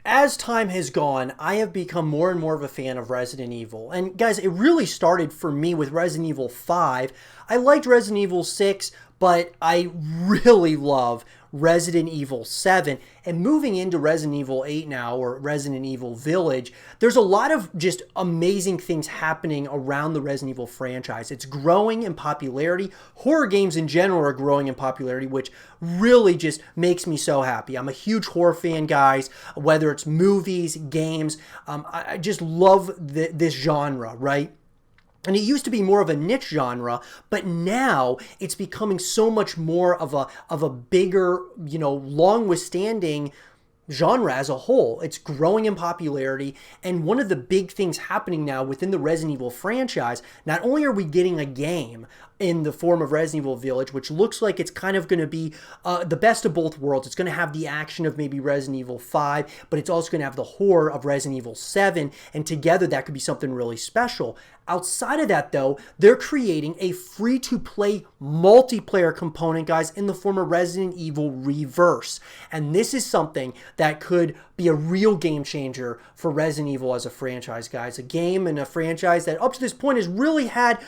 As time has gone, I have become more and more of a fan of Resident Evil. And guys, it really started for me with Resident Evil 5. I liked Resident Evil 6, but I really love Resident Evil 7. And moving into Resident Evil 8 now, or Resident Evil Village, there's a lot of just amazing things happening around the Resident Evil franchise. It's growing in popularity. Horror games in general are growing in popularity, which really just makes me so happy. I'm a huge horror fan, guys, whether it's movies, games. I just love this genre, right? And it used to be more of a niche genre, but now it's becoming so much more of a bigger, long withstanding genre as a whole. It's growing in popularity, and one of the big things happening now within the Resident Evil franchise, not only are we getting a game in the form of Resident Evil Village, which looks like it's kind of going to be the best of both worlds. It's going to have the action of maybe Resident Evil 5, but it's also going to have the horror of Resident Evil 7, and together that could be something really special. Outside of that, though, they're creating a free-to-play multiplayer component, guys, in the form of Resident Evil Reverse. And this is something that could be a real game changer for Resident Evil as a franchise, guys. A game and a franchise that up to this point has really had,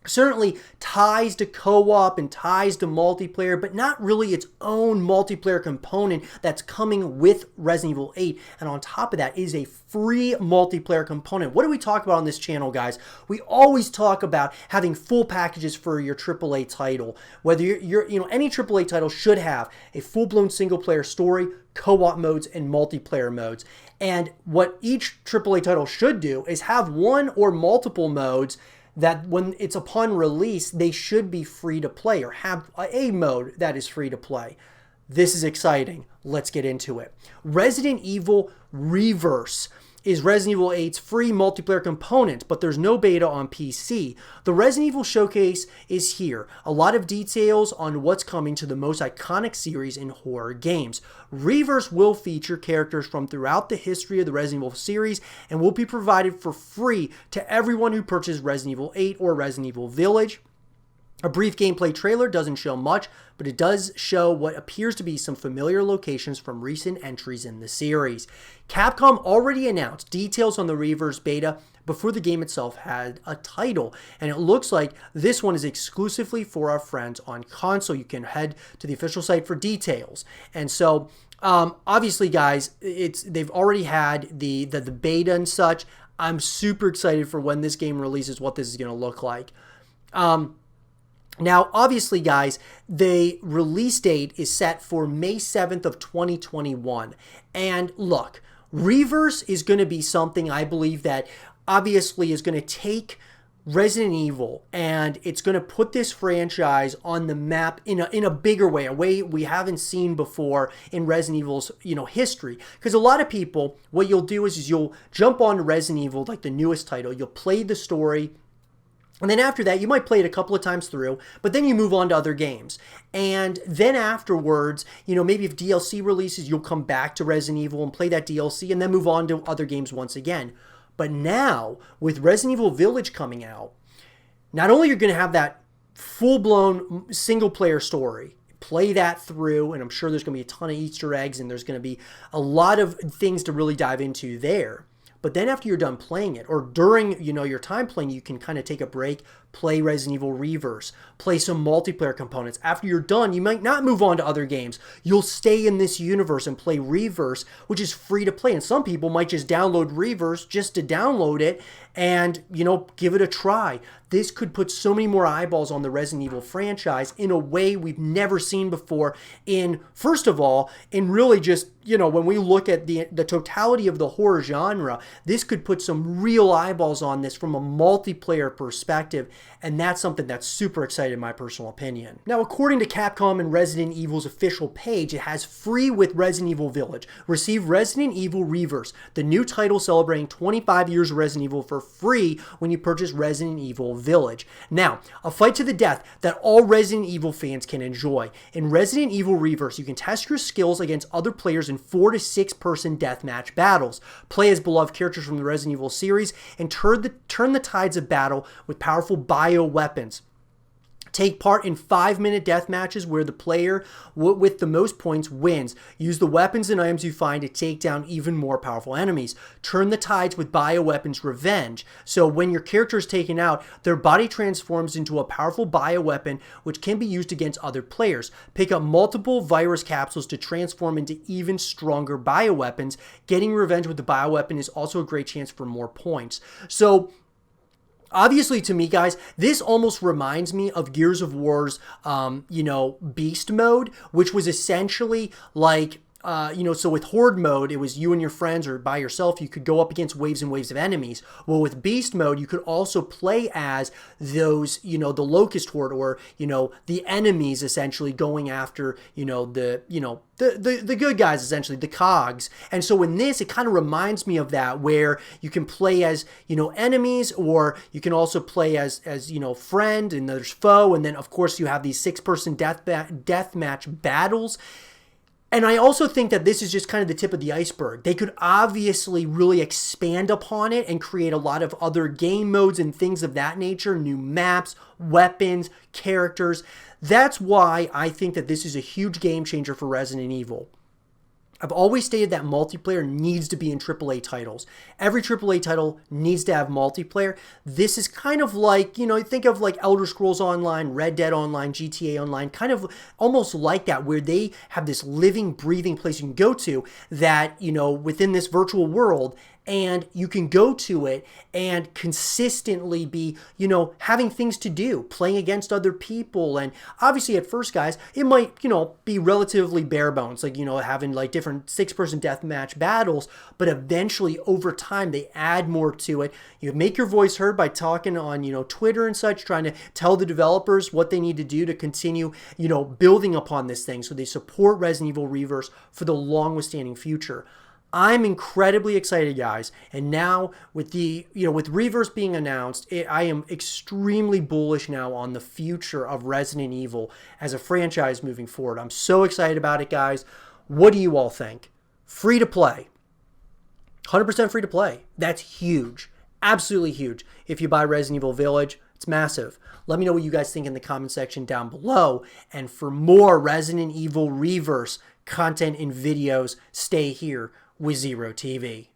certainly ties to co-op and ties to multiplayer, but not really its own multiplayer component that's coming with Resident Evil 8. And on top of that is a free multiplayer component. What do we talk about on this channel, guys? We always talk about having full packages for your AAA title. Whether any AAA title should have a full-blown single-player story, co-op modes, and multiplayer modes. And what each AAA title should do is have one or multiple modes that when it's upon release, they should be free to play or have a mode that is free to play. This is exciting. Let's get into it. Resident Evil Reverse is Resident Evil 8's free multiplayer component, but there's no beta on PC. The Resident Evil Showcase is here. A lot of details on what's coming to the most iconic series in horror games. Reverse will feature characters from throughout the history of the Resident Evil series and will be provided for free to everyone who purchases Resident Evil 8 or Resident Evil Village. A brief gameplay trailer doesn't show much, but it does show what appears to be some familiar locations from recent entries in the series. Capcom already announced details on the Reverse beta before the game itself had a title, and it looks like this one is exclusively for our friends on console. You can head to the official site for details. And so, obviously, guys, they've already had the beta and such. I'm super excited for when this game releases, what this is going to look like. Now, obviously, guys, the release date is set for May 7th of 2021. And look, Reverse is going to be something I believe that obviously is going to take Resident Evil and it's going to put this franchise on the map in a bigger way, a way we haven't seen before in Resident Evil's history. Because a lot of people, what you'll do is you'll jump on Resident Evil, like the newest title, you'll play the story. And then after that, you might play it a couple of times through, but then you move on to other games. And then afterwards, maybe if DLC releases, you'll come back to Resident Evil and play that DLC and then move on to other games once again. But now, with Resident Evil Village coming out, not only are you going to have that full-blown single-player story, play that through, and I'm sure there's going to be a ton of Easter eggs and there's going to be a lot of things to really dive into there. But then after you're done playing it, or during your time playing, you can kind of take a break, play Resident Evil Reverse, play some multiplayer components. After you're done, you might not move on to other games. You'll stay in this universe and play Reverse, which is free to play. And some people might just download Reverse just to download it and, give it a try. This could put so many more eyeballs on the Resident Evil franchise in a way we've never seen before first of all, in really just, when we look at the totality of the horror genre, this could put some real eyeballs on this from a multiplayer perspective, and that's something that's super exciting in my personal opinion. Now, according to Capcom and Resident Evil's official page, it has free with Resident Evil Village. Receive Resident Evil Reverse, the new title celebrating 25 years of Resident Evil, for free when you purchase Resident Evil Village. Now, a fight to the death that all Resident Evil fans can enjoy. In Resident Evil Reverse, you can test your skills against other players in 4 to 6 person deathmatch battles. Play as beloved characters from the Resident Evil series and turn the tides of battle with powerful bio weapons. Take part in 5-minute death matches where the player with the most points wins. Use the weapons and items you find to take down even more powerful enemies. Turn the tides with bioweapons revenge. So when your character is taken out, their body transforms into a powerful bioweapon which can be used against other players. Pick up multiple virus capsules to transform into even stronger bioweapons. Getting revenge with the bioweapon is also a great chance for more points. So obviously, to me, guys, this almost reminds me of Gears of War's, Beast Mode, which was essentially like, so with Horde Mode, it was you and your friends or by yourself. You could go up against waves and waves of enemies. Well, with Beast Mode, you could also play as those, the Locust Horde or, the enemies essentially going after, the good guys, essentially, the cogs. And so in this, it kind of reminds me of that, where you can play as, enemies, or you can also play as friend, and there's foe. And then, of course, you have these 6-person deathmatch battles. And I also think that this is just kind of the tip of the iceberg. They could obviously really expand upon it and create a lot of other game modes and things of that nature, new maps, weapons, characters. That's why I think that this is a huge game changer for Resident Evil. I've always stated that multiplayer needs to be in AAA titles. Every AAA title needs to have multiplayer. This is kind of like, think of like Elder Scrolls Online, Red Dead Online, GTA Online, kind of almost like that, where they have this living, breathing place you can go to that, within this virtual world, and you can go to it and consistently be, having things to do, playing against other people. And obviously at first, guys, it might, be relatively bare bones, like, having like different 6-person deathmatch battles, but eventually over time, they add more to it. You make your voice heard by talking on, Twitter and such, trying to tell the developers what they need to do to continue, building upon this thing so they support Resident Evil Re:Verse for the long withstanding future. I'm incredibly excited, guys. And now with with Re:Verse being announced, I am extremely bullish now on the future of Resident Evil as a franchise moving forward. I'm so excited about it, guys. What do you all think? Free to play. 100% free to play. That's huge. Absolutely huge. If you buy Resident Evil Village, it's massive. Let me know what you guys think in the comment section down below. And for more Resident Evil Re:Verse content and videos, stay here with Zero TV.